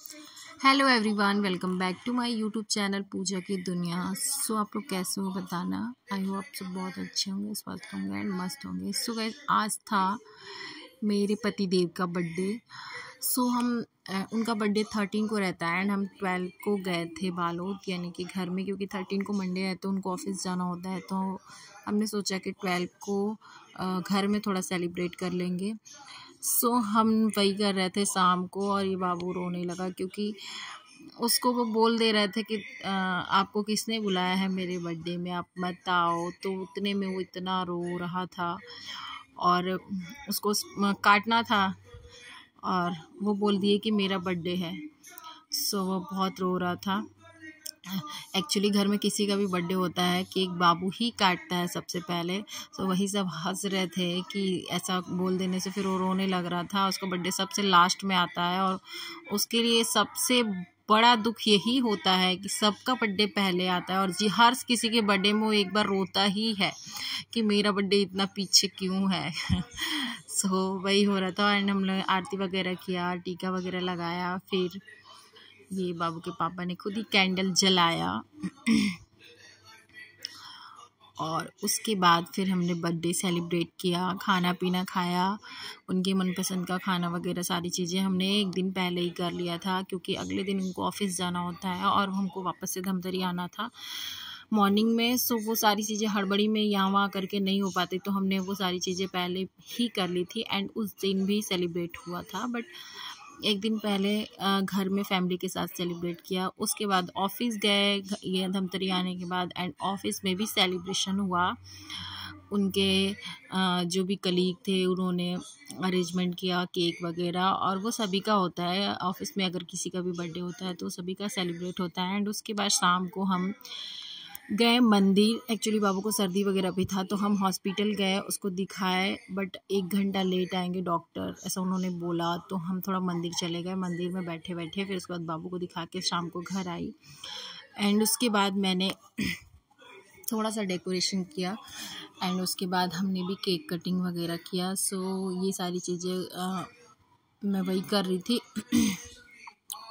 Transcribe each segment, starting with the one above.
Hello everyone, welcome back to my YouTube channel Pooja की दुनिया। आप लोग कैसे हो बताना। आई होप आप सब बहुत अच्छे होंगे, स्वस्थ होंगे एंड मस्त होंगे। गाइस, आज था मेरे पति देव का बर्थडे। हम उनका बर्थडे 13 को रहता है एंड हम 12 को गए थे बालोद यानी कि घर में, क्योंकि 13 को मंडे है तो उनको ऑफिस जाना होता है। तो हमने सोचा कि 12 को घर में थोड़ा सेलिब्रेट कर लेंगे। हम वही कर रहे थे शाम को, और ये बाबू रोने लगा क्योंकि उसको वो बोल दे रहे थे कि आपको किसने बुलाया है मेरे बर्थडे में, आप मत आओ। तो उतने में वो इतना रो रहा था और उसको काटना था, और वो बोल दिए कि मेरा बर्थडे है। वो बहुत रो रहा था। एक्चुअली घर में किसी का भी बर्थडे होता है, केक बाबू ही काटता है सबसे पहले। वही सब हंस रहे थे कि ऐसा बोल देने से फिर वो रोने लग रहा था। उसका बर्थडे सबसे लास्ट में आता है और उसके लिए सबसे बड़ा दुख यही होता है कि सबका बर्थडे पहले आता है, और जी हर किसी के बर्थडे में वो एक बार रोता ही है कि मेरा बर्थडे इतना पीछे क्यों है। वही हो रहा था एंड हम लोग आरती वगैरह किया, टीका वगैरह लगाया। फिर ये बाबू के पापा ने खुद ही कैंडल जलाया और उसके बाद फिर हमने बर्थडे सेलिब्रेट किया, खाना पीना खाया। उनके मनपसंद का खाना वगैरह सारी चीज़ें हमने एक दिन पहले ही कर लिया था, क्योंकि अगले दिन उनको ऑफिस जाना होता है और हमको वापस से धमतरी आना था मॉर्निंग में। वो सारी चीज़ें हड़बड़ी में यहाँ वहाँ करके नहीं हो पाती, तो हमने वो सारी चीज़ें पहले ही कर ली थी एंड उस दिन भी सेलिब्रेट हुआ था। बट एक दिन पहले घर में फैमिली के साथ सेलिब्रेट किया। उसके बाद ऑफिस गए ये धमतरी आने के बाद, एंड ऑफिस में भी सेलिब्रेशन हुआ। उनके जो भी कलीग थे उन्होंने अरेंजमेंट किया केक वगैरह, और वो सभी का होता है ऑफिस में। अगर किसी का भी बर्थडे होता है तो सभी का सेलिब्रेट होता है। एंड उसके बाद शाम को हम गए मंदिर। एक्चुअली बाबू को सर्दी वगैरह भी था तो हम हॉस्पिटल गए, उसको दिखाए, बट 1 घंटा लेट आएंगे डॉक्टर, ऐसा उन्होंने बोला। तो हम थोड़ा मंदिर चले गए, मंदिर में बैठे बैठे फिर उसके बाद बाबू को दिखा के शाम को घर आई। एंड उसके बाद मैंने थोड़ा सा डेकोरेशन किया एंड उसके बाद हमने भी केक कटिंग वगैरह किया। ये सारी चीज़ें मैं वही कर रही थी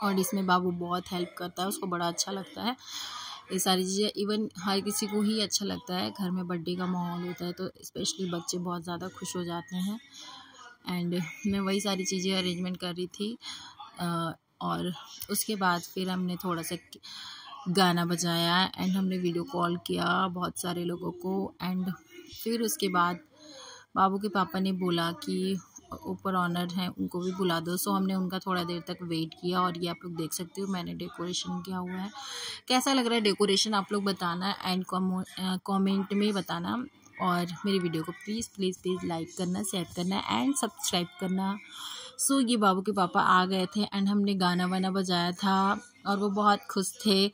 और इसमें बाबू बहुत हेल्प करता है, उसको बड़ा अच्छा लगता है ये सारी चीज़ें। इवन हर किसी को ही अच्छा लगता है, घर में बर्थडे का माहौल होता है तो स्पेशली बच्चे बहुत ज़्यादा खुश हो जाते हैं। एंड मैं वही सारी चीज़ें अरेंजमेंट कर रही थी और उसके बाद फिर हमने थोड़ा सा गाना बजाया एंड हमने वीडियो कॉल किया बहुत सारे लोगों को। एंड फिर उसके बाद बाबू के पापा ने बोला कि ऊपर ऑनर हैं उनको भी बुला दो। हमने उनका थोड़ा देर तक वेट किया, और ये आप लोग देख सकते हो मैंने डेकोरेशन किया हुआ है। कैसा लग रहा है डेकोरेशन आप लोग बताना एंड कमेंट में बताना, और मेरी वीडियो को प्लीज़ प्लीज़ प्लीज़ लाइक करना, शेयर करना एंड सब्सक्राइब करना। ये बाबू के पापा आ गए थे एंड हमने गाना वाना बजाया था और वो बहुत खुश थे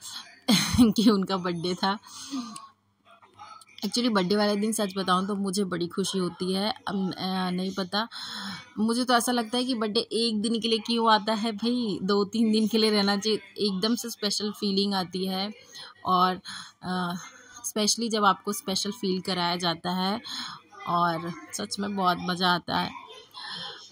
कि उनका बर्थडे था। एक्चुअली बर्थडे वाले दिन सच बताऊं तो मुझे बड़ी खुशी होती है। अब नहीं पता, मुझे तो ऐसा लगता है कि बर्थडे एक दिन के लिए क्यों आता है भाई, 2-3 दिन के लिए रहना चाहिए। एकदम से स्पेशल फीलिंग आती है, और स्पेशली जब आपको स्पेशल फील कराया जाता है, और सच में बहुत मज़ा आता है,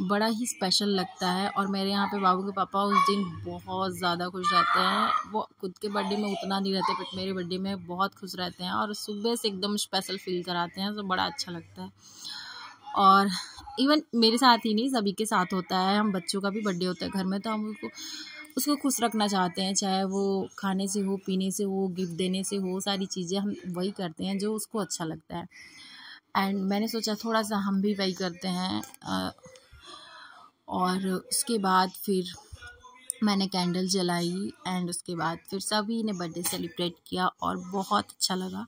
बड़ा ही स्पेशल लगता है। और मेरे यहाँ पे बाबू के पापा उस दिन बहुत ज़्यादा खुश रहते हैं। वो खुद के बर्थडे में उतना नहीं रहते, बट मेरे बर्थडे में बहुत खुश रहते हैं और सुबह से एकदम स्पेशल फील कराते हैं, तो बड़ा अच्छा लगता है। और इवन मेरे साथ ही नहीं, सभी के साथ होता है। हम बच्चों का भी बर्थडे होता है घर में, तो हम उसको खुश रखना चाहते हैं, चाहे वो खाने से हो, पीने से हो, गिफ्ट देने से हो, सारी चीज़ें हम वही करते हैं जो उसको अच्छा लगता है। एंड मैंने सोचा थोड़ा सा हम भी वही करते हैं। और उसके बाद फिर मैंने कैंडल जलाई एंड उसके बाद फिर सभी ने बर्थडे सेलिब्रेट किया और बहुत अच्छा लगा।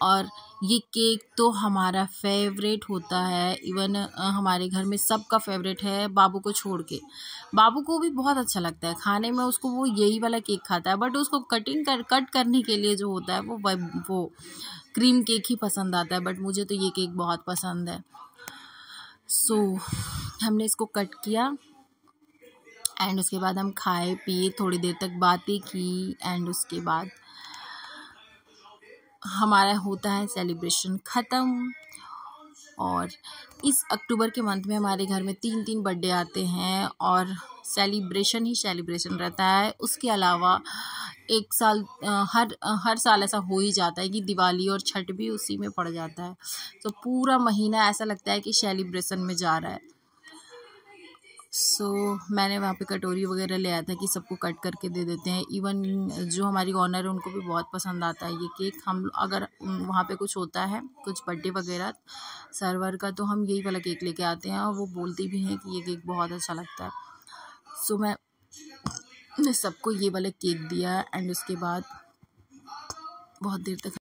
और ये केक तो हमारा फेवरेट होता है, इवन हमारे घर में सबका फेवरेट है बाबू को छोड़ के। बाबू को भी बहुत अच्छा लगता है खाने में, उसको वो यही वाला केक खाता है, बट उसको कट करने के लिए जो होता है वो क्रीम केक ही पसंद आता है। बट मुझे तो ये केक बहुत पसंद है। हमने इसको कट किया एंड उसके बाद हम खाए पिए, थोड़ी देर तक बातें की एंड उसके बाद हमारा होता है सेलिब्रेशन ख़त्म। और इस अक्टूबर के मंथ में हमारे घर में 3 बर्थडे आते हैं, और सेलिब्रेशन ही सेलिब्रेशन रहता है। उसके अलावा एक साल हर साल ऐसा हो ही जाता है कि दिवाली और छठ भी उसी में पड़ जाता है, तो पूरा महीना ऐसा लगता है कि सेलिब्रेशन में जा रहा है। मैंने वहाँ पे कटोरी वगैरह ले आया था कि सबको कट करके दे देते हैं। इवन जो हमारी ऑनर है उनको भी बहुत पसंद आता है ये केक। हम अगर वहाँ पे कुछ होता है, कुछ बर्थडे वगैरह सर्वर का, तो हम यही वाला केक लेके आते हैं और वो बोलती भी हैं कि ये केक बहुत अच्छा लगता है। मैंने सबको ये वाला केक दिया एंड उसके बाद बहुत देर तक